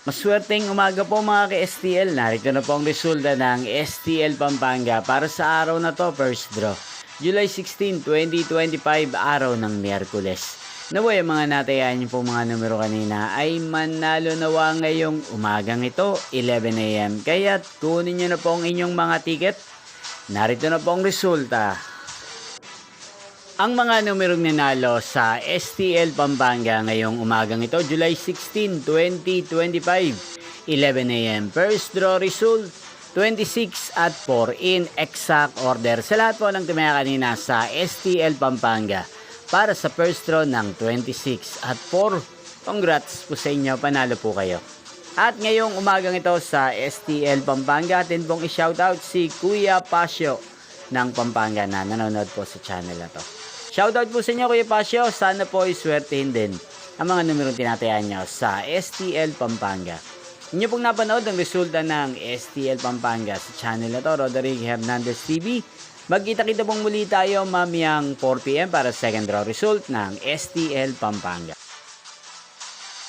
Maswerteng umaga po mga ka-STL. Narito na po ang resulta ng STL Pampanga para sa araw na to, first draw. July 16, 2025, araw ng Miyerkules. Naway ang mga natayan niyo po mga numero kanina ay manalo nawa ngayong umagang ito, 11 AM. Kaya't kunin niyo na po ang inyong mga ticket. Narito na po ang resulta. Ang mga numerong nanalo sa STL Pampanga ngayong umagang ito, July 16, 2025, 11 AM. First draw result, 26 at 4 in exact order. Sa lahat po ng tumaya kanina sa STL Pampanga para sa first draw ng 26 at 4. Congrats po sa inyo, panalo po kayo. At ngayong umagang ito sa STL Pampanga, atin pong i-shoutout si Kuya Pasio ng Pampanga na nanonood po sa channel na to. Shoutout po sa inyo Kuya Pasio, sana po iswertehin din ang mga numerong tinatayaan nyo sa STL Pampanga. Inyo pong napanood ang resulta ng STL Pampanga sa channel na to, Roderick Hernandez TV. Magkita-kita pong muli tayo mamayang 4 PM para second draw result ng STL Pampanga.